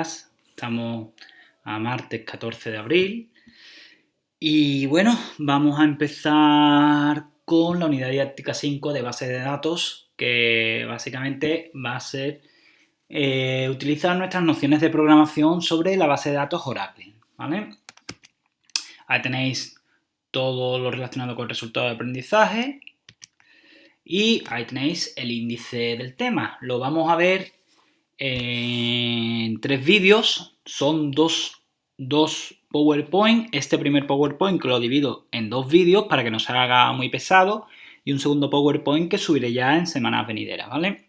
Estamos a martes 14 de abril y bueno, vamos a empezar con la unidad didáctica 5 de base de datos, que básicamente va a ser utilizar nuestras nociones de programación sobre la base de datos Oracle, ¿vale? Ahí tenéis todo lo relacionado con el resultado de aprendizaje y ahí tenéis el índice del tema. Lo vamos a ver en 3 vídeos, son dos PowerPoint. Este primer PowerPoint que lo divido en 2 vídeos para que no se haga muy pesado y un segundo PowerPoint que subiré ya en semanas venideras, ¿vale?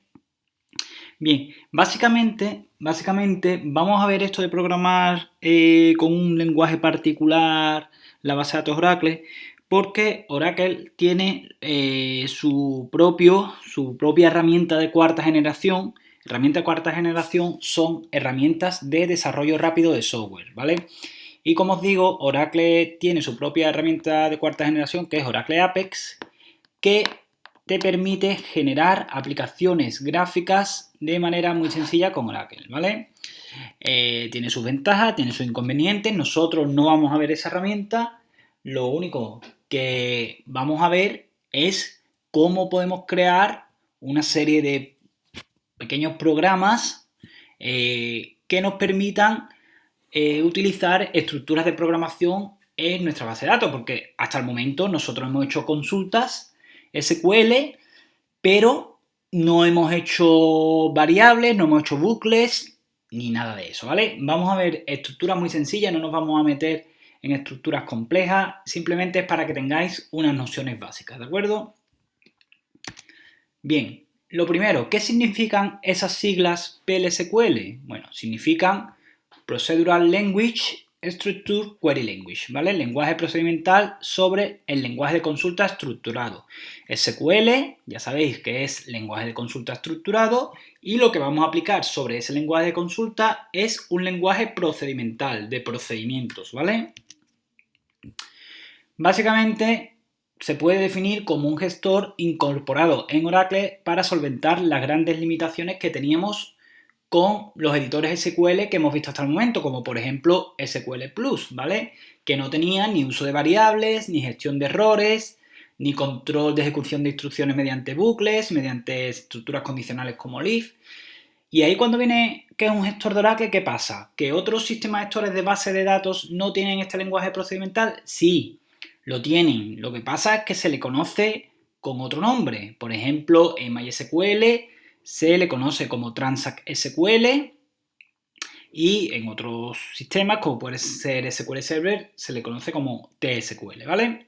Bien, básicamente vamos a ver esto de programar con un lenguaje particular la base de datos Oracle, porque Oracle tiene su propia herramienta de cuarta generación. Herramientas de cuarta generación son herramientas de desarrollo rápido de software, ¿vale? Y como os digo, Oracle tiene su propia herramienta de cuarta generación, que es Oracle Apex, que te permite generar aplicaciones gráficas de manera muy sencilla con Oracle, ¿vale? Tiene sus ventajas, tiene sus inconvenientes. Nosotros no vamos a ver esa herramienta. Lo único que vamos a ver es cómo podemos crear una serie de pequeños programas que nos permitan utilizar estructuras de programación en nuestra base de datos, porque hasta el momento nosotros hemos hecho consultas SQL, pero no hemos hecho variables, no hemos hecho bucles, ni nada de eso, ¿vale? Vamos a ver estructuras muy sencillas, no nos vamos a meter en estructuras complejas, simplemente es para que tengáis unas nociones básicas, ¿de acuerdo? Bien, lo primero, ¿qué significan esas siglas PLSQL? Bueno, significan Procedural Language Structure Query Language, ¿vale? Lenguaje procedimental sobre el lenguaje de consulta estructurado. SQL, ya sabéis que es lenguaje de consulta estructurado, y lo que vamos a aplicar sobre ese lenguaje de consulta es un lenguaje procedimental, de procedimientos, ¿vale? Básicamente se puede definir como un gestor incorporado en Oracle para solventar las grandes limitaciones que teníamos con los editores SQL que hemos visto hasta el momento, como por ejemplo SQL Plus, ¿vale? Que no tenía ni uso de variables, ni gestión de errores, ni control de ejecución de instrucciones mediante bucles, mediante estructuras condicionales como Leaf. Y ahí cuando viene que es un gestor de Oracle, ¿qué pasa? ¿Que otros sistemas gestores de base de datos no tienen este lenguaje procedimental? Sí, lo tienen. Lo que pasa es que se le conoce con otro nombre. Por ejemplo, en MySQL se le conoce como Transact SQL y en otros sistemas, como puede ser SQL Server, se le conoce como TSQL, ¿vale?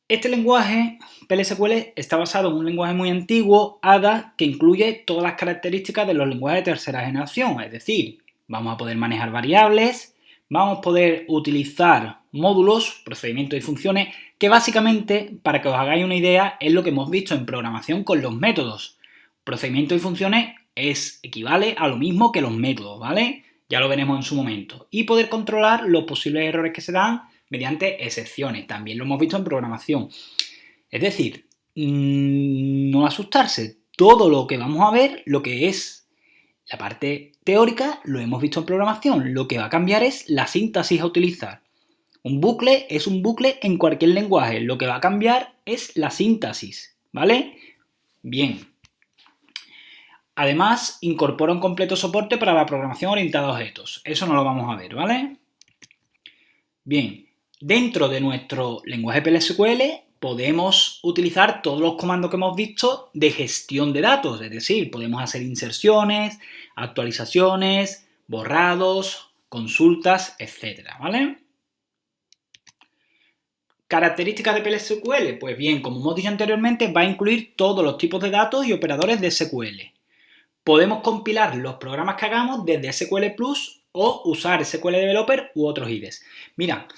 Este lenguaje, PLSQL, está basado en un lenguaje muy antiguo, ADA, que incluye todas las características de los lenguajes de tercera generación. Es decir, vamos a poder manejar variables, vamos a poder utilizar módulos, procedimientos y funciones, que básicamente, para que os hagáis una idea, es lo que hemos visto en programación con los métodos. Procedimientos y funciones equivale a lo mismo que los métodos, ¿vale? Ya lo veremos en su momento. Y poder controlar los posibles errores que se dan mediante excepciones. También lo hemos visto en programación. Es decir, no asustarse. Todo lo que vamos a ver, lo que es la parte teórica, lo hemos visto en programación. Lo que va a cambiar es la síntesis a utilizar. Un bucle es un bucle en cualquier lenguaje. Lo que va a cambiar es la síntesis, ¿vale? Bien. Además, incorpora un completo soporte para la programación orientada a objetos. Eso no lo vamos a ver, ¿vale? Bien. Dentro de nuestro lenguaje PLSQL podemos utilizar todos los comandos que hemos visto de gestión de datos, es decir, podemos hacer inserciones, actualizaciones, borrados, consultas, etcétera, ¿vale? ¿Características de PLSQL? Pues bien, como hemos dicho anteriormente, va a incluir todos los tipos de datos y operadores de SQL. Podemos compilar los programas que hagamos desde SQL Plus o usar SQL Developer u otros IDEs. Mira,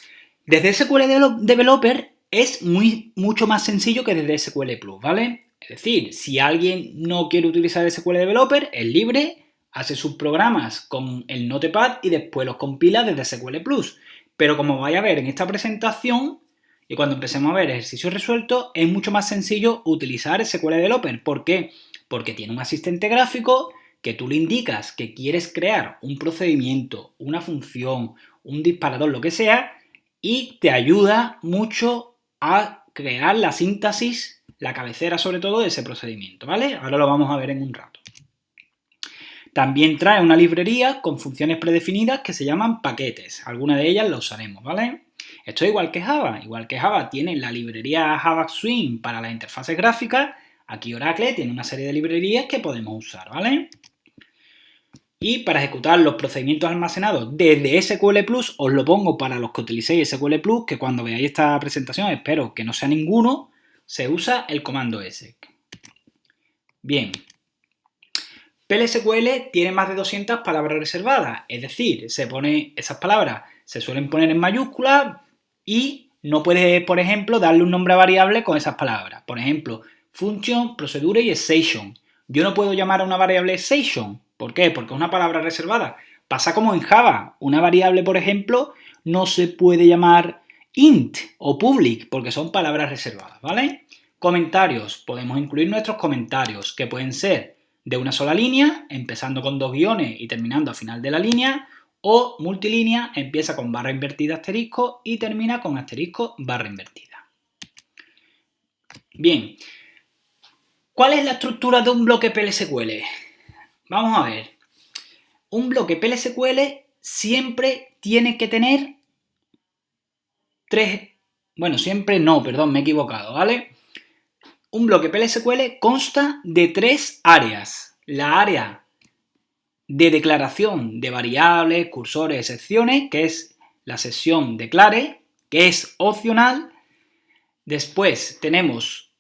desde SQL Developer es mucho más sencillo que desde SQL Plus, ¿vale? Es decir, si alguien no quiere utilizar SQL Developer, es libre, hace sus programas con el Notepad y después los compila desde SQL Plus. Pero como vais a ver en esta presentación, y cuando empecemos a ver ejercicios resueltos, es mucho más sencillo utilizar SQL Developer. ¿Por qué? Porque tiene un asistente gráfico que tú le indicas que quieres crear un procedimiento, una función, un disparador, lo que sea, y te ayuda mucho a crear la síntesis, la cabecera sobre todo de ese procedimiento, ¿vale? Ahora lo vamos a ver en un rato. También trae una librería con funciones predefinidas que se llaman paquetes. Algunas de ellas las usaremos, ¿vale? Esto es igual que Java. Igual que Java tiene la librería Java Swing para las interfaces gráficas, aquí Oracle tiene una serie de librerías que podemos usar, ¿vale? Y para ejecutar los procedimientos almacenados desde SQL Plus, os lo pongo para los que utilicéis SQL Plus, que cuando veáis esta presentación, espero que no sea ninguno, se usa el comando S. Bien. PLSQL tiene más de 200 palabras reservadas, es decir, esas palabras se suelen poner en mayúsculas y no puedes, por ejemplo, darle un nombre a variable con esas palabras. Por ejemplo, function, procedure y exception. Yo no puedo llamar a una variable exception. ¿Por qué? Porque es una palabra reservada. Pasa como en Java. Una variable, por ejemplo, no se puede llamar int o public porque son palabras reservadas, ¿vale? Comentarios. Podemos incluir nuestros comentarios, que pueden ser de una sola línea, empezando con 2 guiones y terminando al final de la línea, o multilínea, empieza con barra invertida asterisco y termina con asterisco barra invertida. Bien, ¿cuál es la estructura de un bloque PLSQL? Vamos a ver. Un bloque PLSQL siempre tiene que tener siempre no, perdón, me he equivocado, ¿vale? Un bloque PLSQL consta de 3 áreas. La área de declaración de variables, cursores, excepciones, que es la sección declare, que es opcional. Después tenemos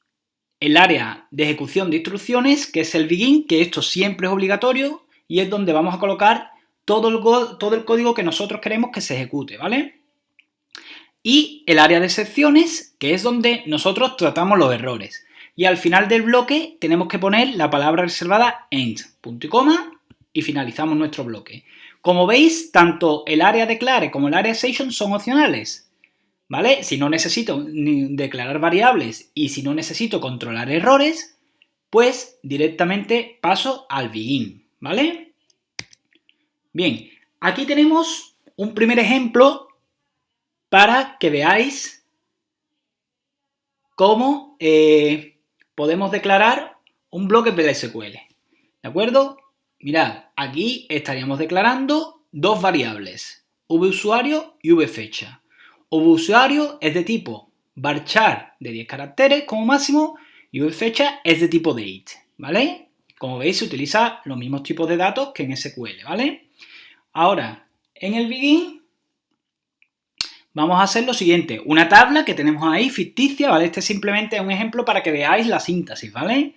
el área de ejecución de instrucciones, que es el begin, que esto siempre es obligatorio y es donde vamos a colocar todo el código que nosotros queremos que se ejecute, ¿vale? Y el área de excepciones, que es donde nosotros tratamos los errores. Y al final del bloque tenemos que poner la palabra reservada end, punto y coma, y finalizamos nuestro bloque. Como veis, tanto el área declare como el área exception son opcionales, ¿vale? Si no necesito declarar variables y si no necesito controlar errores, pues directamente paso al begin, ¿vale? Bien, aquí tenemos un primer ejemplo para que veáis cómo podemos declarar un bloque PLSQL, ¿de acuerdo? Mirad, aquí estaríamos declarando 2 variables, vusuario y vfecha. Vusuario es de tipo varchar de 10 caracteres como máximo y vfecha es de tipo date, ¿vale? Como veis se utilizan los mismos tipos de datos que en SQL, ¿vale? Ahora, en el begin vamos a hacer lo siguiente, una tabla que tenemos ahí ficticia, ¿vale? Este simplemente es un ejemplo para que veáis la síntesis, ¿vale?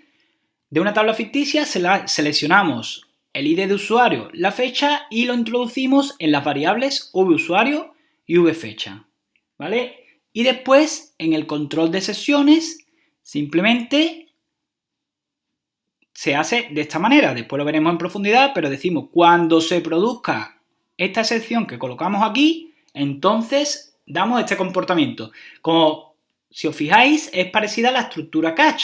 De una tabla ficticia seleccionamos el ID de usuario, la fecha y lo introducimos en las variables vusuario y vfecha, ¿vale? Y después en el control de sesiones simplemente se hace de esta manera, después lo veremos en profundidad, pero decimos cuando se produzca esta excepción que colocamos aquí, entonces damos este comportamiento. Como si os fijáis es parecida a la estructura catch,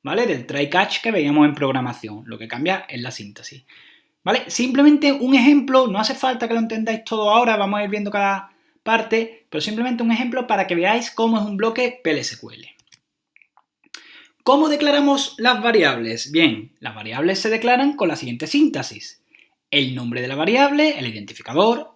¿vale? Del try catch que veíamos en programación, lo que cambia es la síntesis, ¿vale? Simplemente un ejemplo, no hace falta que lo entendáis todo ahora, vamos a ir viendo cada parte, pero simplemente un ejemplo para que veáis cómo es un bloque PLSQL. ¿Cómo declaramos las variables? Bien, las variables se declaran con la siguiente síntesis. El nombre de la variable, el identificador.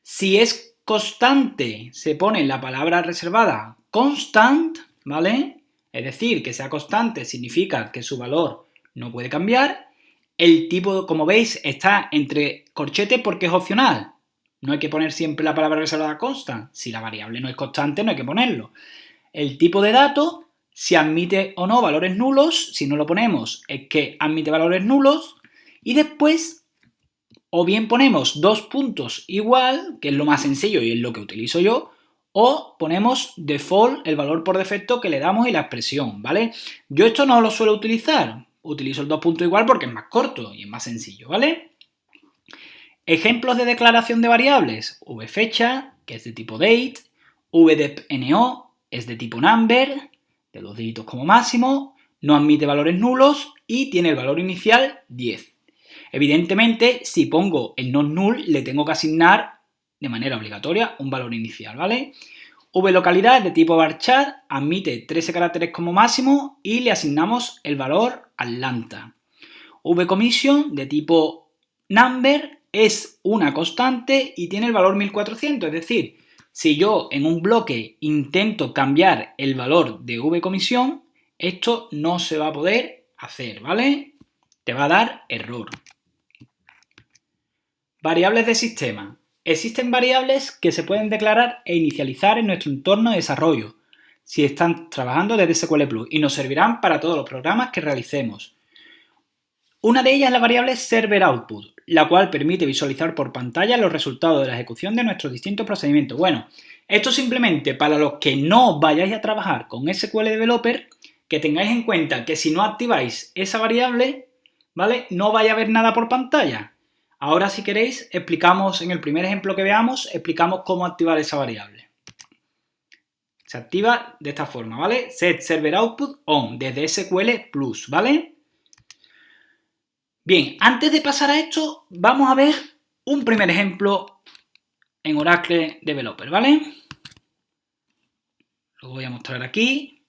Si es constante, se pone la palabra reservada constant, ¿vale? Es decir, que sea constante significa que su valor no puede cambiar. El tipo, como veis, está entre corchetes porque es opcional. No hay que poner siempre la palabra reservada constant. Si la variable no es constante, no hay que ponerlo. El tipo de dato, si admite o no valores nulos. Si no lo ponemos, es que admite valores nulos. Y después, o bien ponemos 2 puntos igual, que es lo más sencillo y es lo que utilizo yo, o ponemos default, el valor por defecto que le damos y la expresión, ¿vale? Yo esto no lo suelo utilizar, utilizo el 2 puntos igual porque es más corto y es más sencillo, ¿vale? Ejemplos de declaración de variables, vfecha, que es de tipo date, vdepno, es de tipo number, de 2 dígitos como máximo, no admite valores nulos y tiene el valor inicial 10. Evidentemente, si pongo el not null, le tengo que asignar de manera obligatoria un valor inicial, ¿vale? VLocalidad de tipo varchar admite 13 caracteres como máximo y le asignamos el valor Atlanta. VCommission de tipo number es una constante y tiene el valor 1400, es decir, si yo en un bloque intento cambiar el valor de VCommission, esto no se va a poder hacer, ¿vale? Te va a dar error. Variables de sistema. Existen variables que se pueden declarar e inicializar en nuestro entorno de desarrollo si están trabajando desde SQL Plus y nos servirán para todos los programas que realicemos. Una de ellas es la variable Server Output, la cual permite visualizar por pantalla los resultados de la ejecución de nuestros distintos procedimientos. Bueno, esto simplemente para los que no vayáis a trabajar con SQL Developer, que tengáis en cuenta que si no activáis esa variable, ¿vale? No vaya a ver nada por pantalla. Ahora, si queréis, explicamos en el primer ejemplo que veamos, explicamos cómo activar esa variable. Se activa de esta forma, ¿vale? Set Server Output On desde SQL Plus, ¿vale? Bien, antes de pasar a esto, vamos a ver un primer ejemplo en Oracle Developer, ¿vale? Lo voy a mostrar aquí,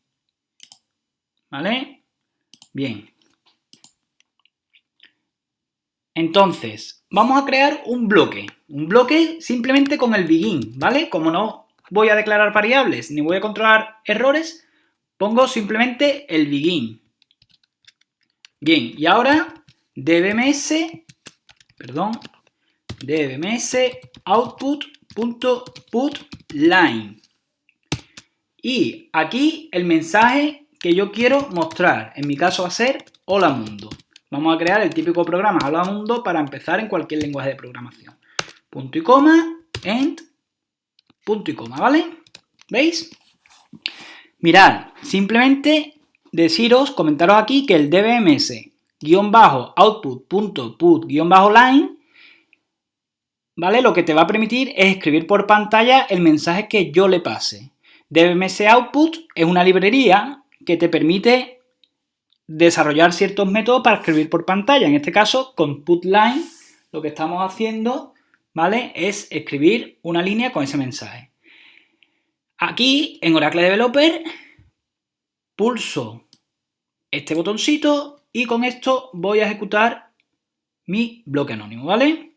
¿vale? Bien. Entonces, vamos a crear un bloque simplemente con el begin, ¿vale? Como no voy a declarar variables ni voy a controlar errores, pongo simplemente el begin. Bien, y ahora dbms output.putLine. Y aquí el mensaje que yo quiero mostrar, en mi caso va a ser hola mundo. Vamos a crear el típico programa hola mundo para empezar en cualquier lenguaje de programación. Punto y coma, end, punto y coma, ¿vale? ¿Veis? Mirad, simplemente comentaros aquí que el dbms-output.put-line, ¿vale? Lo que te va a permitir es escribir por pantalla el mensaje que yo le pase. dbms output es una librería que te permite desarrollar ciertos métodos para escribir por pantalla. En este caso, con putLine, lo que estamos haciendo, ¿vale? Es escribir una línea con ese mensaje. Aquí, en Oracle Developer, pulso este botoncito y con esto voy a ejecutar mi bloque anónimo, ¿vale?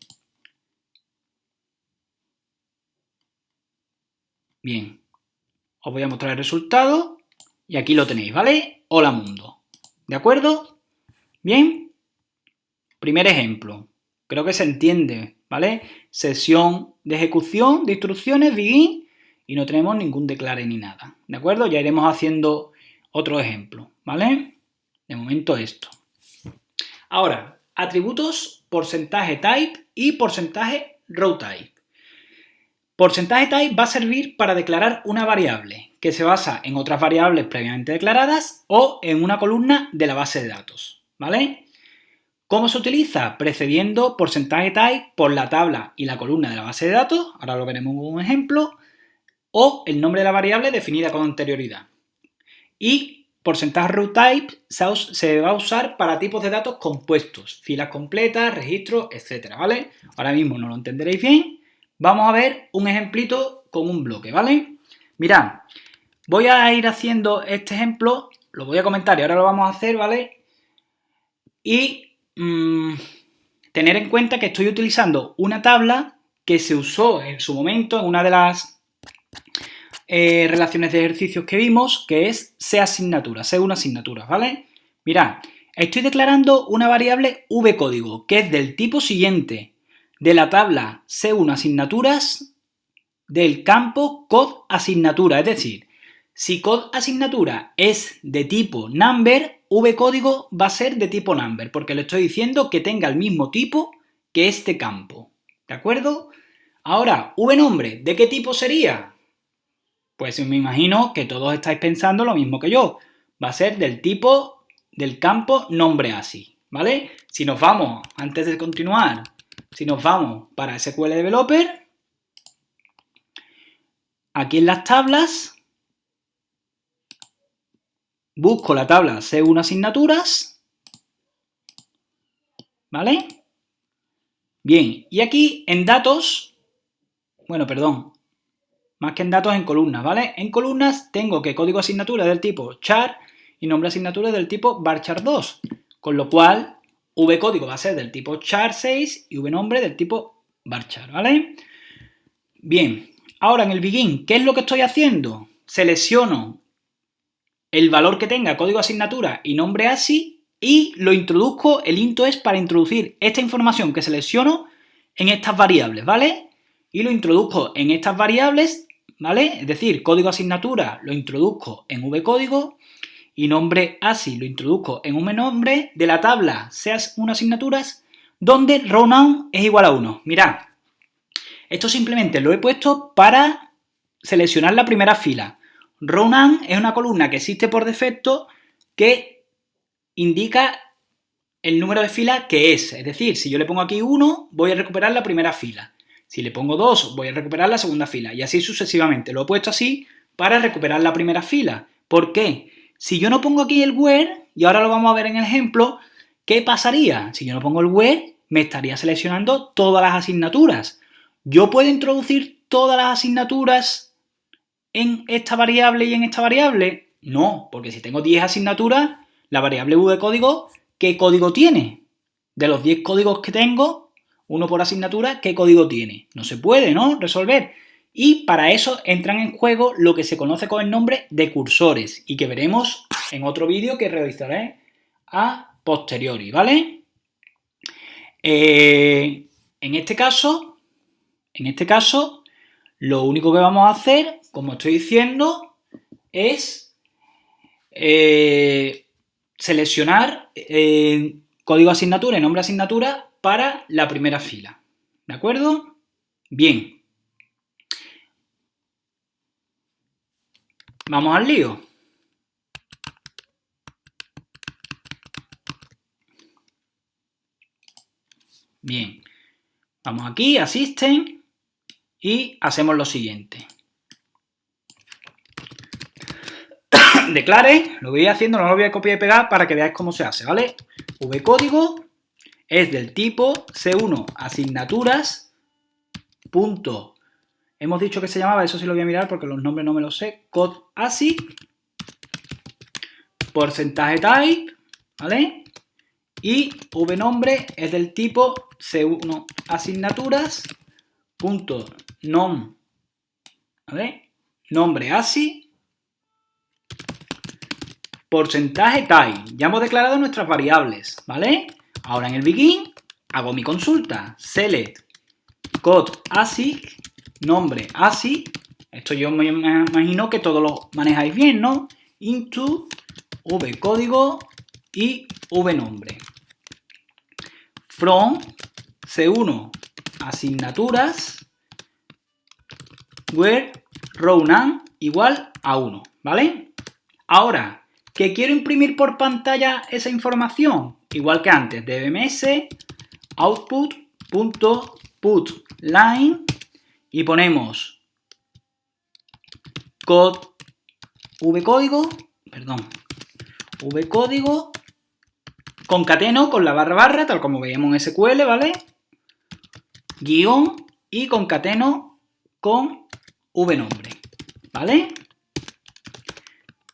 Bien, os voy a mostrar el resultado y aquí lo tenéis, ¿vale? Hola mundo, ¿de acuerdo? Bien, primer ejemplo, creo que se entiende, ¿vale? Sesión de ejecución de instrucciones, begin, y no tenemos ningún declare ni nada, ¿de acuerdo? Ya iremos haciendo otro ejemplo, ¿vale? De momento esto. Ahora, atributos porcentaje type y porcentaje row type. Porcentaje type va a servir para declarar una variable que se basa en otras variables previamente declaradas o en una columna de la base de datos, ¿vale? ¿Cómo se utiliza? Precediendo porcentaje type por la tabla y la columna de la base de datos, ahora lo veremos en un ejemplo, o el nombre de la variable definida con anterioridad. Y porcentaje row type se va a usar para tipos de datos compuestos, filas completas, registros, etcétera, ¿vale? Ahora mismo no lo entenderéis bien. Vamos a ver un ejemplito con un bloque, ¿vale? Mirad, voy a ir haciendo este ejemplo, lo voy a comentar y ahora lo vamos a hacer, ¿vale? Y tener en cuenta que estoy utilizando una tabla que se usó en su momento en una de las relaciones de ejercicios que vimos, que es según asignaturas, ¿vale? Mirad, estoy declarando una variable vcódigo, que es del tipo siguiente, de la tabla según asignaturas del campo code asignatura, es decir, si code asignatura es de tipo number, vcódigo va a ser de tipo number, porque le estoy diciendo que tenga el mismo tipo que este campo, ¿de acuerdo? Ahora, vnombre, ¿de qué tipo sería? Pues me imagino que todos estáis pensando lo mismo que yo. Va a ser del tipo del campo nombre ASI, ¿vale? Si nos vamos, antes de continuar, si nos vamos para SQL Developer, aquí en las tablas, busco la tabla según asignaturas, ¿vale? Bien, y aquí en datos, bueno, perdón, más que en datos, en columnas, ¿vale? En columnas tengo que código asignatura es del tipo char y nombre asignatura es del tipo varchar2, con lo cual vcódigo va a ser del tipo char6 y vnombre del tipo varchar, ¿vale? Bien, ahora en el begin, ¿qué es lo que estoy haciendo? Selecciono el valor que tenga código asignatura y nombre ASCII y lo introduzco, el into es para introducir esta información que selecciono en estas variables, ¿vale? Y lo introduzco en estas variables, ¿vale? Es decir, código asignatura lo introduzco en vcódigo y nombre ASCII lo introduzco en vnombre de la tabla SEAS1 asignaturas donde rowNown es igual a 1. Mirad, esto simplemente lo he puesto para seleccionar la primera fila. rowNown es una columna que existe por defecto que indica el número de filas que es. Es decir, si yo le pongo aquí 1, voy a recuperar la primera fila. Si le pongo 2, voy a recuperar la segunda fila. Y así sucesivamente. Lo he puesto así para recuperar la primera fila. ¿Por qué? Si yo no pongo aquí el where, y ahora lo vamos a ver en el ejemplo, ¿qué pasaría? Si yo no pongo el where, me estaría seleccionando todas las asignaturas. ¿Yo puedo introducir todas las asignaturas en esta variable y en esta variable? No, porque si tengo 10 asignaturas, la variable vcódigo, ¿qué código tiene? De los 10 códigos que tengo, uno por asignatura, ¿qué código tiene? No se puede, ¿no? Resolver. Y para eso entran en juego lo que se conoce con el nombre de cursores y que veremos en otro vídeo que realizaré a posteriori, ¿vale? En este caso, lo único que vamos a hacer, como estoy diciendo, es seleccionar código asignatura y nombre asignatura para la primera fila. ¿De acuerdo? Bien. Vamos al lío. Bien. Vamos aquí a System y hacemos lo siguiente. Declare, lo voy haciendo, no lo voy a copiar y pegar para que veáis cómo se hace, ¿vale? vcódigo es del tipo C1 asignaturas punto, hemos dicho que se llamaba, eso sí lo voy a mirar porque los nombres no me los sé, code ASCII, porcentaje type, ¿vale? Y vnombre es del tipo C1 asignaturas punto nom, ¿vale? Nombre ASCII, porcentaje type. Ya hemos declarado nuestras variables, ¿vale? Ahora en el begin hago mi consulta, select code ASCII, nombre ASCII, esto yo me imagino que todos lo manejáis bien, ¿no? Into vcódigo y vnombre. From C1 asignaturas where rowNown igual a 1, ¿vale? Ahora, ¿que quiero imprimir por pantalla esa información? Igual que antes, dbms output.putLine y ponemos vcódigo, concateno con la barra, tal como veíamos en SQL, ¿vale? Guión y concateno con vnombre, ¿vale?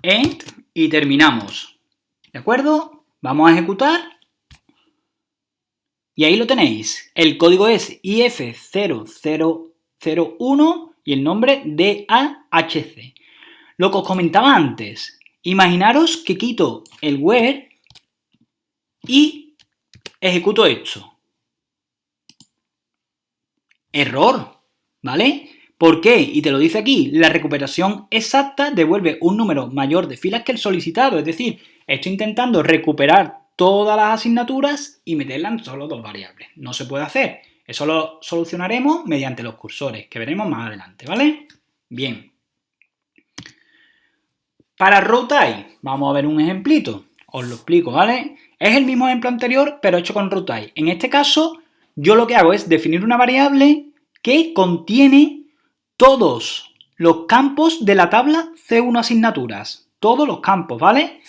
End y terminamos, ¿de acuerdo? Vamos a ejecutar y ahí lo tenéis. El código es if0001 y el nombre DAHC. Lo que os comentaba antes, imaginaros que quito el where y ejecuto esto. Error, ¿vale? ¿Por qué? Y te lo dice aquí, la recuperación exacta devuelve un número mayor de filas que el solicitado, es decir, estoy intentando recuperar todas las asignaturas y meterlas en solo dos variables. No se puede hacer, eso lo solucionaremos mediante los cursores, que veremos más adelante, ¿vale? Bien. Para RowType, vamos a ver un ejemplito, os lo explico, ¿vale? Es el mismo ejemplo anterior, pero hecho con RowType. En este caso, yo lo que hago es definir una variable que contiene todos los campos de la tabla C1 asignaturas. Todos los campos, ¿vale?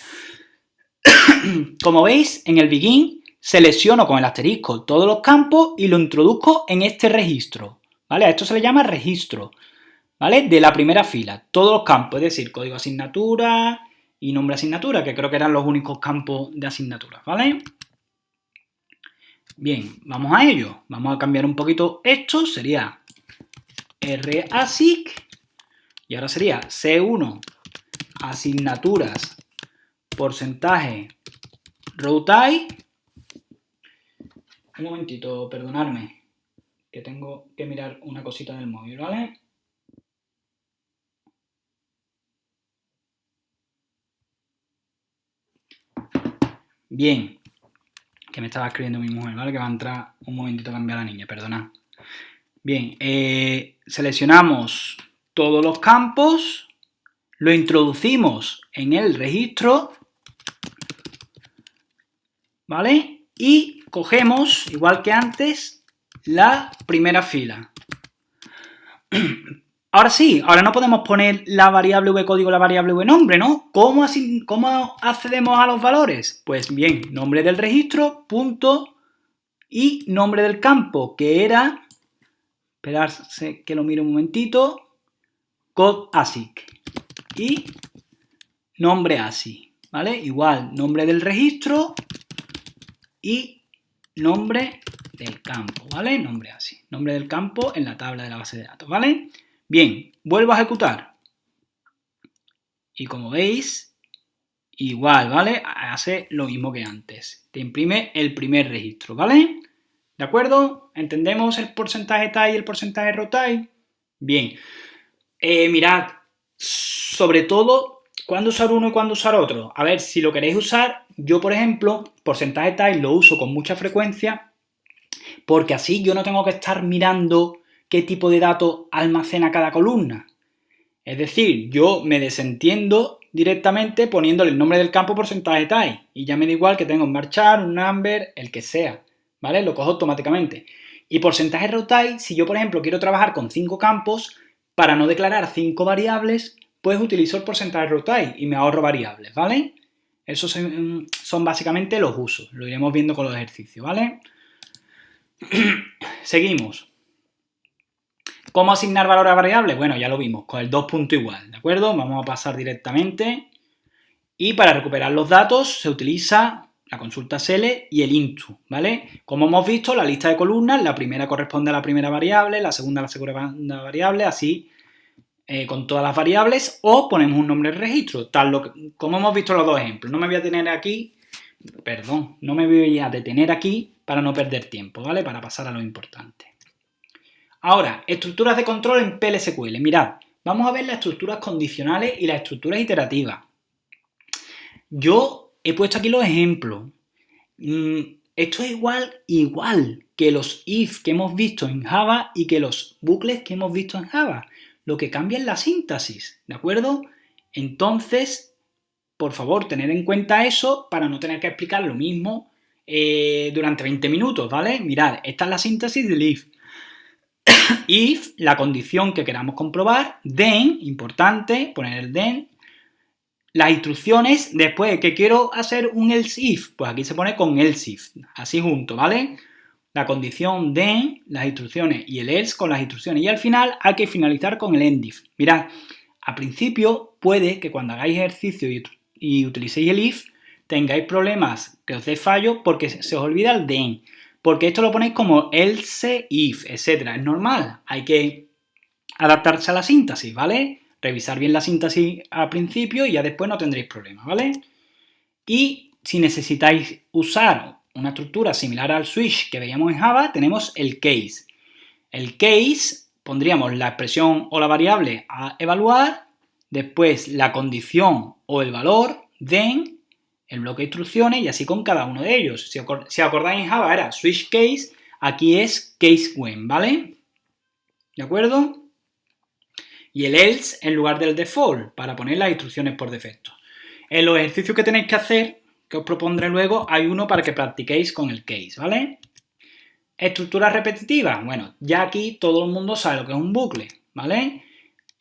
Como veis, en el begin selecciono con el asterisco todos los campos y lo introduzco en este registro, ¿vale? A esto se le llama registro, ¿vale? De la primera fila, todos los campos, es decir, código asignatura y nombre asignatura, que creo que eran los únicos campos de asignatura, ¿vale? Bien, vamos a ello. Vamos a cambiar un poquito esto, sería rasig y ahora sería C1 asignaturas porcentaje row type. Un momentito, perdonadme, que tengo que mirar una cosita del móvil, ¿vale? Bien, que me estaba escribiendo mi mujer, ¿vale? Que va a entrar un momentito a cambiar a la niña, perdonad. Bien, seleccionamos todos los campos, lo introducimos en el registro, ¿vale? Y cogemos, igual que antes, la primera fila. Ahora sí, ahora no podemos poner la variable vcódigo, la variable vnombre, ¿no? ¿Cómo accedemos a los valores? Pues bien, nombre del registro, punto, y nombre del campo, que era, esperarse que lo mire un momentito, code asig, y nombre así, ¿vale? Igual, nombre del registro y nombre del campo, ¿vale? Nombre así, nombre del campo en la tabla de la base de datos, ¿vale? Bien, vuelvo a ejecutar. Y como veis, igual, ¿vale? Hace lo mismo que antes. Te imprime el primer registro, ¿vale? ¿De acuerdo? ¿Entendemos el porcentaje type y el porcentaje row type? Bien. Mirad, sobre todo, ¿cuándo usar uno y cuándo usar otro? A ver, si lo queréis usar, yo, por ejemplo, porcentaje type lo uso con mucha frecuencia porque así yo no tengo que estar mirando qué tipo de datos almacena cada columna. Es decir, yo me desentiendo directamente poniéndole el nombre del campo porcentaje type y ya me da igual que tenga un varchar, un number, el que sea, ¿vale? Lo cojo automáticamente. Y porcentaje row type, si yo, por ejemplo, quiero trabajar con 5 campos, para no declarar 5 variables, pues utilizo el porcentaje row type y me ahorro variables, ¿vale? Esos son básicamente los usos, lo iremos viendo con los ejercicios, ¿vale? Seguimos. ¿Cómo asignar valor a variables? Bueno, ya lo vimos, con el 2 punto igual, ¿de acuerdo? Vamos a pasar directamente. Y para recuperar los datos se utiliza la consulta SELE y el INTO, ¿vale? Como hemos visto, la lista de columnas, la primera corresponde a la primera variable, la segunda a la segunda variable, así con todas las variables, o ponemos un nombre de registro, como hemos visto en los dos ejemplos. No me voy a detener aquí para no perder tiempo, ¿vale? Para pasar a lo importante. Ahora, estructuras de control en PLSQL. Mirad, vamos a ver las estructuras condicionales y las estructuras iterativas. Yo he puesto aquí los ejemplos. Esto es igual que los if que hemos visto en Java y que los bucles que hemos visto en Java. Lo que cambia es la síntesis, ¿de acuerdo? Entonces, por favor, tener en cuenta eso para no tener que explicar lo mismo durante 20 minutos, ¿vale? Mirad, esta es la síntesis del if. If, la condición que queramos comprobar, then, importante, poner el then, las instrucciones, después que quiero hacer un else if, pues aquí se pone con else if, así junto, ¿vale? La condición then, las instrucciones y el else con las instrucciones y al final hay que finalizar con el end if. Mirad, al principio puede que cuando hagáis ejercicio y utilicéis el if tengáis problemas, que os dé fallo porque se os olvida el then. Porque esto lo ponéis como else, if, etc. Es normal, hay que adaptarse a la síntesis, ¿vale? Revisar bien la síntesis al principio y ya después no tendréis problemas, ¿vale? Y si necesitáis usar una estructura similar al switch que veíamos en Java, tenemos el case. El case, pondríamos la expresión o la variable a evaluar, después la condición o el valor, then, el bloque de instrucciones y así con cada uno de ellos. Si acordáis en Java era switch case, aquí es case when, ¿vale? ¿De acuerdo? Y el else en lugar del default, para poner las instrucciones por defecto. En los ejercicios que tenéis que hacer, que os propondré luego, hay uno para que practiquéis con el case, ¿vale? Estructuras repetitivas. Bueno, ya aquí todo el mundo sabe lo que es un bucle, ¿vale?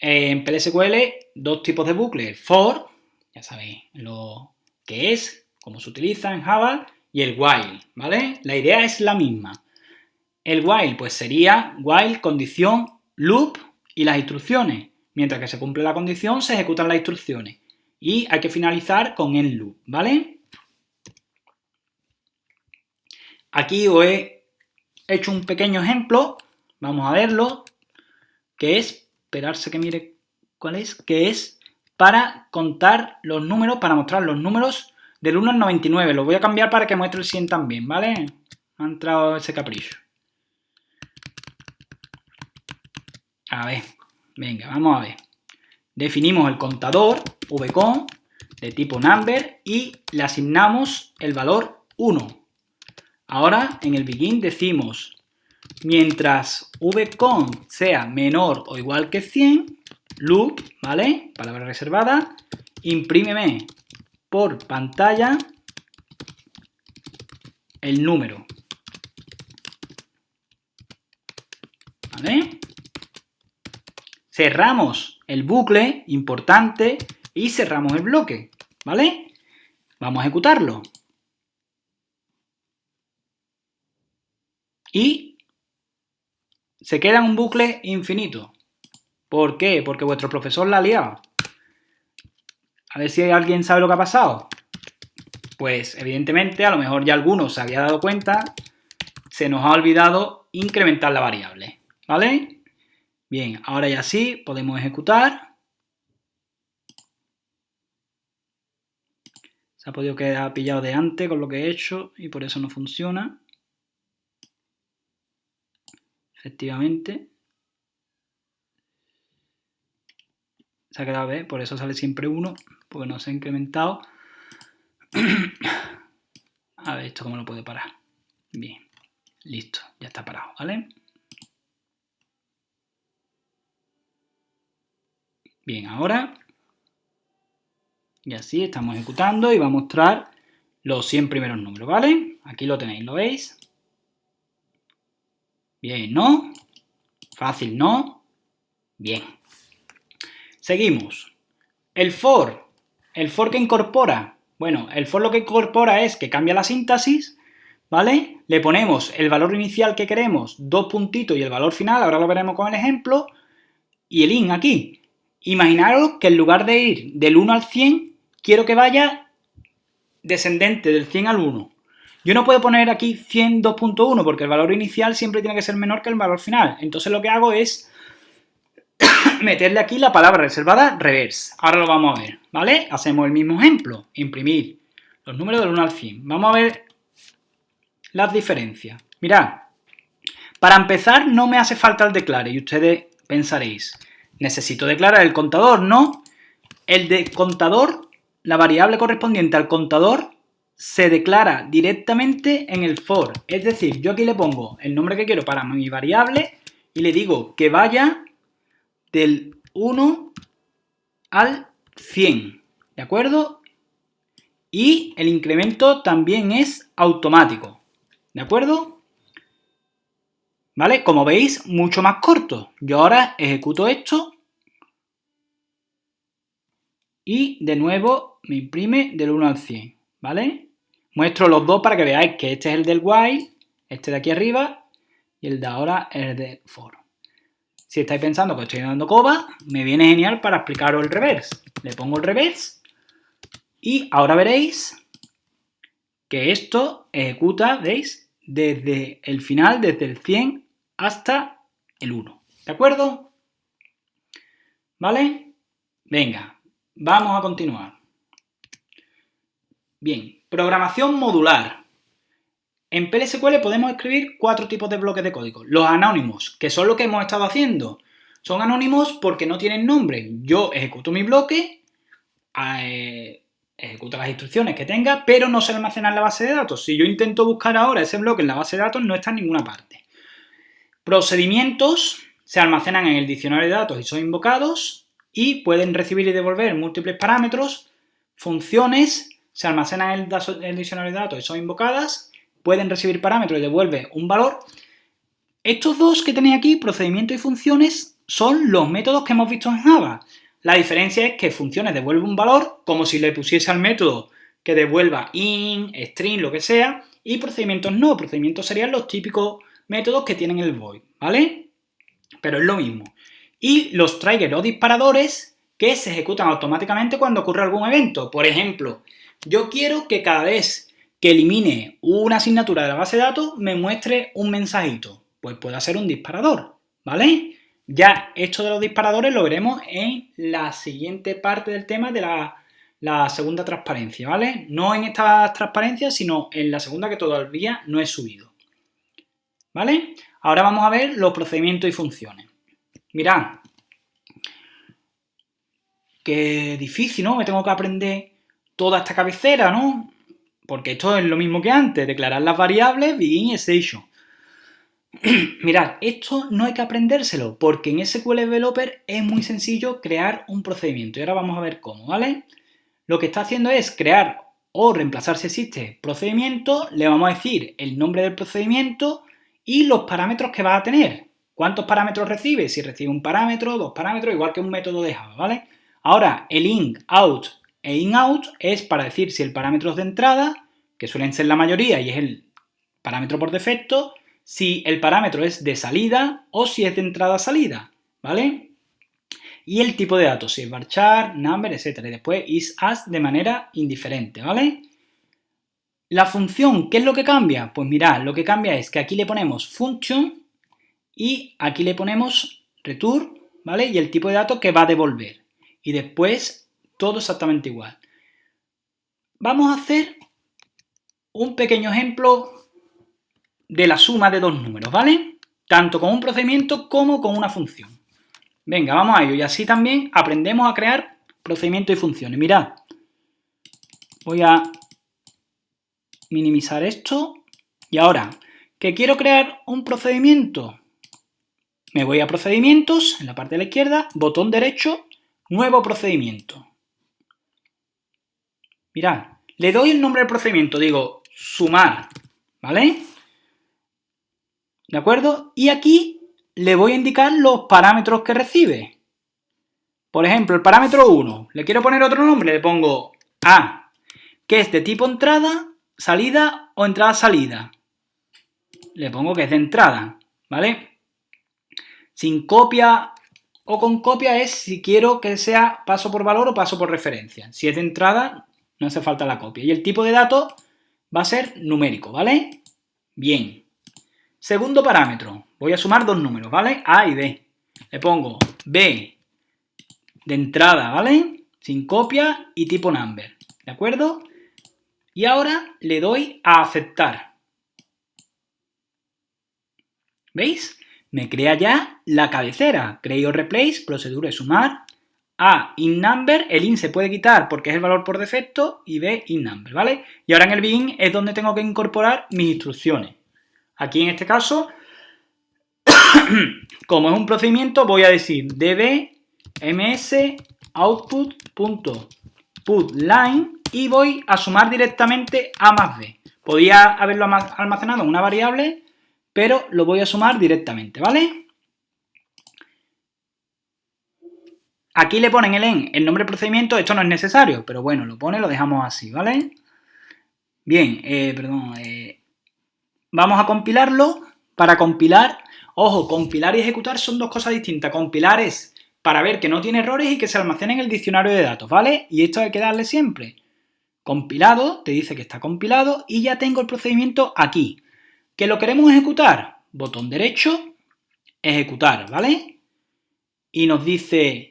En PLSQL, dos tipos de bucles. For, ya sabéis lo que es, cómo se utiliza en Java, y el while, ¿vale? La idea es la misma. El while pues sería while, condición, loop y las instrucciones. Mientras que se cumple la condición, se ejecutan las instrucciones. Y hay que finalizar con el loop, ¿vale? Aquí os he hecho un pequeño ejemplo, vamos a verlo, que es, esperarse que mire cuál es, que es para contar los números, para mostrar los números del 1 al 99. Lo voy a cambiar para que muestre el 100 también, ¿vale? Me ha entrado ese capricho. A ver, venga, vamos a ver. Definimos el contador, vcon, de tipo number y le asignamos el valor 1. Ahora, en el begin decimos, mientras vcon sea menor o igual que 100, loop, ¿vale? Palabra reservada, imprímeme por pantalla el número. ¿Vale? Cerramos el bucle, importante, y cerramos el bloque, ¿vale? Vamos a ejecutarlo. Y se queda en un bucle infinito. ¿Por qué? Porque vuestro profesor la ha liado. A ver si alguien sabe lo que ha pasado. Pues evidentemente, a lo mejor ya alguno se había dado cuenta, se nos ha olvidado incrementar la variable, ¿vale? Bien, ahora ya sí, podemos ejecutar. Se ha podido quedar pillado de antes con lo que he hecho y por eso no funciona. Efectivamente. Se ha quedado, ¿ves? Por eso sale siempre 1, porque no se ha incrementado. A ver, ¿esto cómo lo puedo parar? Bien, listo, ya está parado, ¿vale? Bien, ahora, y así estamos ejecutando y va a mostrar los 100 primeros números, ¿vale? Aquí lo tenéis, ¿lo veis? Bien, ¿no? Fácil, ¿no? Bien. Seguimos. El for que incorpora. Bueno, el for lo que incorpora es que cambia la sintaxis, ¿vale? Le ponemos el valor inicial que queremos, 2 puntitos y el valor final, ahora lo veremos con el ejemplo, y el in aquí. Imaginaros que en lugar de ir del 1 al 100, quiero que vaya descendente del 100 al 1. Yo no puedo poner aquí 100 2.1 porque el valor inicial siempre tiene que ser menor que el valor final. Entonces lo que hago es meterle aquí la palabra reservada reverse. Ahora lo vamos a ver, ¿vale? Hacemos el mismo ejemplo. Imprimir los números del 1 al 100. Vamos a ver las diferencias. Mirad, para empezar no me hace falta el declare y ustedes pensaréis, necesito declarar el contador, ¿no? El de contador, la variable correspondiente al contador se declara directamente en el for. Es decir, yo aquí le pongo el nombre que quiero para mi variable y le digo que vaya del 1 al 100, ¿de acuerdo? Y el incremento también es automático, ¿de acuerdo? ¿Vale? Como veis, mucho más corto. Yo ahora ejecuto esto y de nuevo me imprime del 1 al 100, ¿vale? Muestro los dos para que veáis que este es el del while, este de aquí arriba, y el de ahora es el del for. Si estáis pensando que estoy dando coba, me viene genial para explicaros el reverse. Le pongo el reverse y ahora veréis que esto ejecuta, ¿veis? Desde el final, desde el 100 hasta el 1. ¿De acuerdo? ¿Vale? Venga, vamos a continuar. Bien, programación modular. En PLSQL podemos escribir 4 tipos de bloques de código. Los anónimos, que son lo que hemos estado haciendo. Son anónimos porque no tienen nombre. Yo ejecuto mi bloque, ejecuto las instrucciones que tenga, pero no se almacena en la base de datos. Si yo intento buscar ahora ese bloque en la base de datos, no está en ninguna parte. Procedimientos se almacenan en el diccionario de datos y son invocados y pueden recibir y devolver múltiples parámetros. Funciones se almacenan en el diccionario de datos y son invocadas. Pueden recibir parámetros y devuelve un valor. Estos dos que tenéis aquí, procedimientos y funciones, son los métodos que hemos visto en Java. La diferencia es que funciones devuelve un valor como si le pusiese al método que devuelva int, string, lo que sea, y procedimientos no. Procedimientos serían los típicos métodos que tienen el void, ¿vale? Pero es lo mismo. Y los triggers o disparadores que se ejecutan automáticamente cuando ocurre algún evento. Por ejemplo, yo quiero que cada vez que elimine una asignatura de la base de datos me muestre un mensajito. Pues puede ser un disparador, ¿vale? Ya esto de los disparadores lo veremos en la siguiente parte del tema de la segunda transparencia, ¿vale? No en esta transparencia, sino en la segunda que todavía no he subido, ¿vale? Ahora vamos a ver los procedimientos y funciones. Mirad, qué difícil, ¿no? Me tengo que aprender toda esta cabecera, ¿no? Porque esto es lo mismo que antes, declarar las variables, begin, station. Mirad, esto no hay que aprendérselo, porque en SQL Developer es muy sencillo crear un procedimiento. Y ahora vamos a ver cómo, ¿vale? Lo que está haciendo es crear o reemplazar si existe procedimiento, le vamos a decir el nombre del procedimiento y los parámetros que va a tener. ¿Cuántos parámetros recibe? Si recibe un parámetro, dos parámetros, igual que un método de Java, ¿vale? Ahora, el in, out e in-out es para decir si el parámetro es de entrada, que suelen ser la mayoría y es el parámetro por defecto, si el parámetro es de salida o si es de entrada-salida, ¿vale? Y el tipo de datos, si es varchar, number, etc. Y después is as de manera indiferente, ¿vale? La función, ¿qué es lo que cambia? Pues mirad, lo que cambia es que aquí le ponemos function y aquí le ponemos return, ¿vale? Y el tipo de datos que va a devolver. Y después todo exactamente igual. Vamos a hacer un pequeño ejemplo de la suma de dos números, ¿vale? Tanto con un procedimiento como con una función. Venga, vamos a ello. Y así también aprendemos a crear procedimientos y funciones. Mirad, voy a minimizar esto. Y ahora, que quiero crear un procedimiento, me voy a procedimientos, en la parte de la izquierda, botón derecho, nuevo procedimiento. Mirad, le doy el nombre del procedimiento, digo sumar, ¿vale? ¿De acuerdo? Y aquí le voy a indicar los parámetros que recibe. Por ejemplo, el parámetro 1, le quiero poner otro nombre, le pongo A, que es de tipo entrada, salida o entrada-salida. Le pongo que es de entrada, ¿vale? Sin copia o con copia es si quiero que sea paso por valor o paso por referencia. Si es de entrada, no hace falta la copia. Y el tipo de datos va a ser numérico, ¿vale? Bien. Segundo parámetro, voy a sumar dos números, ¿vale? A y B. Le pongo B de entrada, ¿vale? Sin copia y tipo number, ¿de acuerdo? Y ahora le doy a aceptar. ¿Veis? Me crea ya la cabecera. Create o replace, procedura de sumar. A, in number, el in se puede quitar porque es el valor por defecto y B, in number, ¿vale? Y ahora en el begin es donde tengo que incorporar mis instrucciones. Aquí en este caso, como es un procedimiento, voy a decir db ms output.putLine y voy a sumar directamente A más B. Podía haberlo almacenado en una variable, pero lo voy a sumar directamente, ¿vale? Aquí le ponen el nombre del procedimiento, esto no es necesario, pero bueno, lo dejamos así, ¿vale? Bien, vamos a compilarlo. Para compilar, ojo, compilar y ejecutar son dos cosas distintas. Compilar es para ver que no tiene errores y que se almacene en el diccionario de datos, ¿vale? Y esto hay que darle siempre. Compilado, te dice que está compilado y ya tengo el procedimiento aquí. ¿Que lo queremos ejecutar? Botón derecho, ejecutar, ¿vale? Y nos dice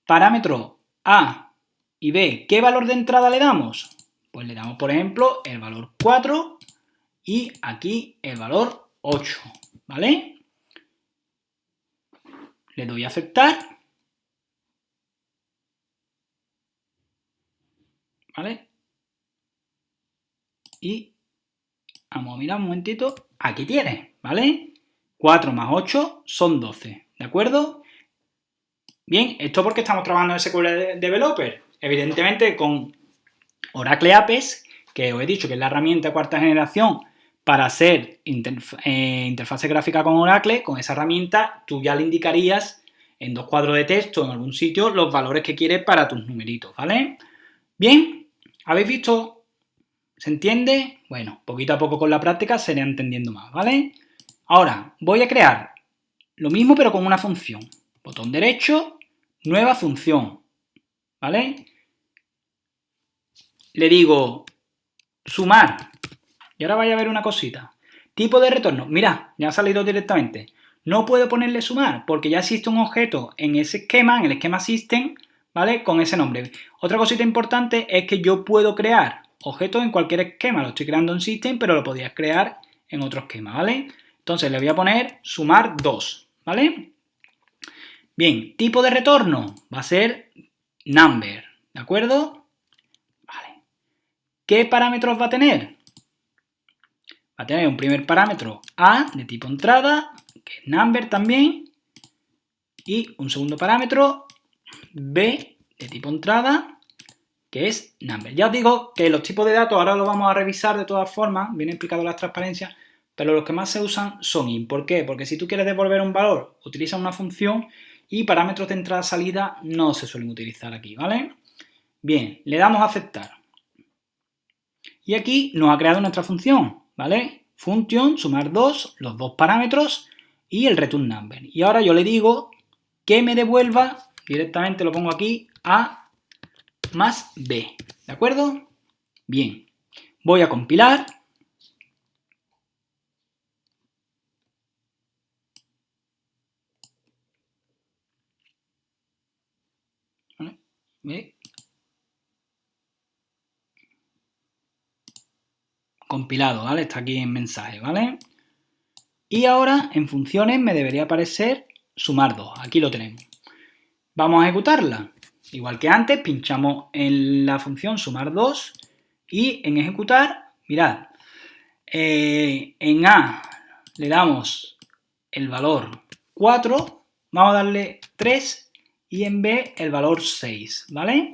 parámetro A y B, ¿qué valor de entrada le damos? Pues le damos, por ejemplo, el valor 4 y aquí el valor 8, ¿vale? Le doy a aceptar, ¿vale? Y vamos a mirar un momentito, aquí tiene, ¿vale? 4 más 8 son 12, ¿de acuerdo? Bien, esto porque estamos trabajando en SQL Developer. Evidentemente con Oracle Apex, que os he dicho que es la herramienta de cuarta generación para hacer interfase gráfica con Oracle, con esa herramienta tú ya le indicarías en dos cuadros de texto en algún sitio los valores que quieres para tus numeritos, ¿vale? Bien, ¿habéis visto ¿Se entiende? Bueno, poquito a poco con la práctica se irá entendiendo más, ¿vale? Ahora, voy a crear lo mismo pero con una función. Botón derecho, nueva función, ¿vale? Le digo sumar. Y ahora vaya a ver una cosita. Tipo de retorno. Mira, ya ha salido directamente. No puedo ponerle sumar porque ya existe un objeto en ese esquema, en el esquema system, ¿vale? Con ese nombre. Otra cosita importante es que yo puedo crear objetos en cualquier esquema. Lo estoy creando en system, pero lo podías crear en otro esquema, ¿vale? Entonces le voy a poner sumar 2, ¿vale? Bien, tipo de retorno va a ser number, ¿de acuerdo? Vale. ¿Qué parámetros va a tener? Va a tener un primer parámetro A de tipo entrada, que es number también, y un segundo parámetro B de tipo entrada, que es number. Ya os digo que los tipos de datos ahora los vamos a revisar de todas formas, viene explicado las transparencias, pero los que más se usan son int. ¿Por qué? Porque si tú quieres devolver un valor, utiliza una función y parámetros de entrada-salida no se suelen utilizar aquí, ¿vale? Bien, le damos a aceptar. Y aquí nos ha creado nuestra función, ¿vale? Function, sumar 2, los dos parámetros y el return number. Y ahora yo le digo que me devuelva, directamente lo pongo aquí, A más B, ¿de acuerdo? Bien, voy a compilar. ¿Ve? Compilado, ¿vale? Está aquí en mensaje, ¿vale? Y ahora en funciones me debería aparecer sumar 2, aquí lo tenemos. Vamos a ejecutarla. Igual que antes, pinchamos en la función sumar 2 y en ejecutar, mirad, en A le damos el valor 4, vamos a darle 3 y en B el valor 6, ¿vale?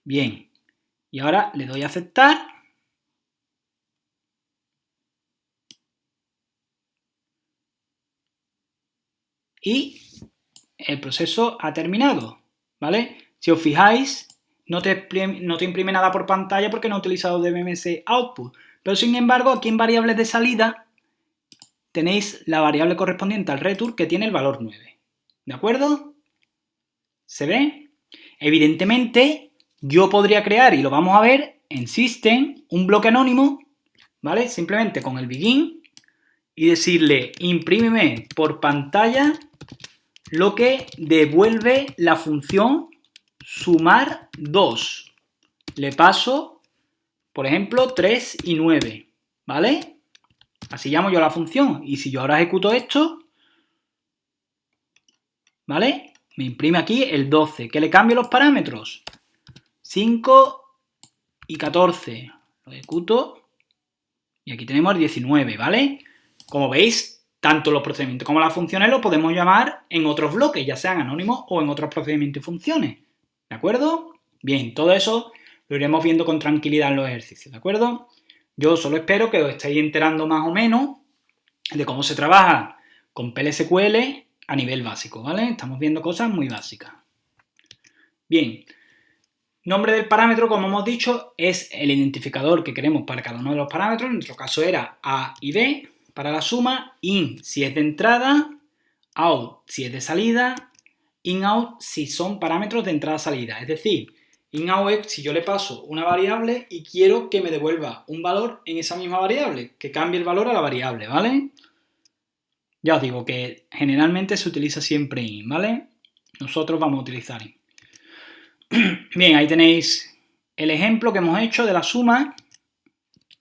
Bien, y ahora le doy a aceptar. Y el proceso ha terminado, ¿vale? Si os fijáis, no te imprime nada por pantalla porque no he utilizado DMS output, pero sin embargo aquí en variables de salida tenéis la variable correspondiente al return que tiene el valor 9, ¿de acuerdo? ¿Se ve? Evidentemente yo podría crear, y lo vamos a ver, en system un bloque anónimo, ¿vale? Simplemente con el begin y decirle imprímeme por pantalla lo que devuelve la función sumar 2. Le paso, por ejemplo, 3 y 9, ¿vale? Así llamo yo la función. Y si yo ahora ejecuto esto, ¿vale? Me imprime aquí el 12. ¿Que le cambio los parámetros? 5 y 14. Lo ejecuto y aquí tenemos el 19, ¿vale? Como veis, tanto los procedimientos como las funciones los podemos llamar en otros bloques, ya sean anónimos o en otros procedimientos y funciones, ¿de acuerdo? Bien, todo eso lo iremos viendo con tranquilidad en los ejercicios, ¿de acuerdo? Yo solo espero que os estéis enterando más o menos de cómo se trabaja con PLSQL a nivel básico, ¿vale? Estamos viendo cosas muy básicas. Bien, nombre del parámetro, como hemos dicho, es el identificador que queremos para cada uno de los parámetros. En nuestro caso era A y B para la suma, in si es de entrada, out si es de salida, in-out si son parámetros de entrada-salida. Es decir, in-out es si yo le paso una variable y quiero que me devuelva un valor en esa misma variable, que cambie el valor a la variable, ¿vale? Ya os digo que generalmente se utiliza siempre in, ¿vale? Nosotros vamos a utilizar in. Bien, ahí tenéis el ejemplo que hemos hecho de la suma,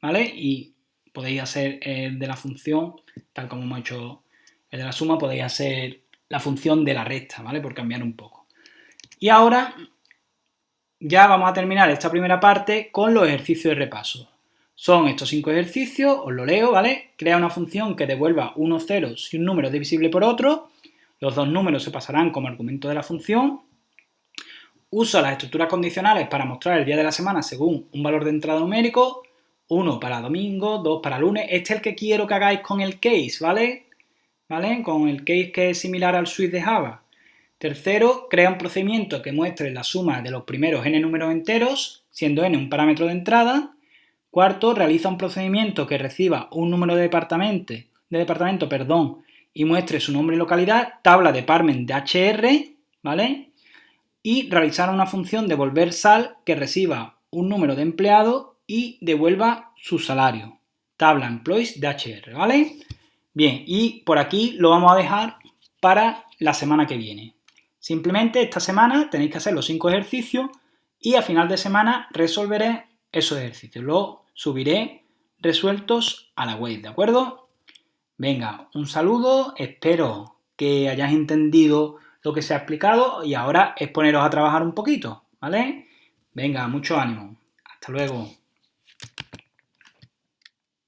¿vale? Y podéis hacer el de la función, tal como hemos hecho el de la suma, podéis hacer la función de la resta, ¿vale? Por cambiar un poco. Y ahora ya vamos a terminar esta primera parte con los ejercicios de repaso. Son estos 5 ejercicios, os lo leo, ¿vale? Crea una función que devuelva unos ceros si un número es divisible por otro. Los dos números se pasarán como argumento de la función. Usa las estructuras condicionales para mostrar el día de la semana según un valor de entrada numérico. 1 para domingo, 2 para lunes. Este es el que quiero que hagáis con el case, ¿vale? Con el case que es similar al switch de Java. Tercero, crea un procedimiento que muestre la suma de los primeros n números enteros, siendo n un parámetro de entrada. Cuarto, realiza un procedimiento que reciba un número de departamento, y muestre su nombre y localidad, tabla de Parmen de HR, ¿vale? Y realizar una función devolver sal que reciba un número de empleado y devuelva su salario. Tabla employees de HR, ¿vale? Bien, y por aquí lo vamos a dejar para la semana que viene. Simplemente esta semana tenéis que hacer los 5 ejercicios y a final de semana resolveré esos ejercicios. Los subiré resueltos a la web, ¿de acuerdo? Venga, un saludo, espero que hayáis entendido lo que se ha explicado y ahora es poneros a trabajar un poquito, ¿vale? Venga, mucho ánimo. Hasta luego.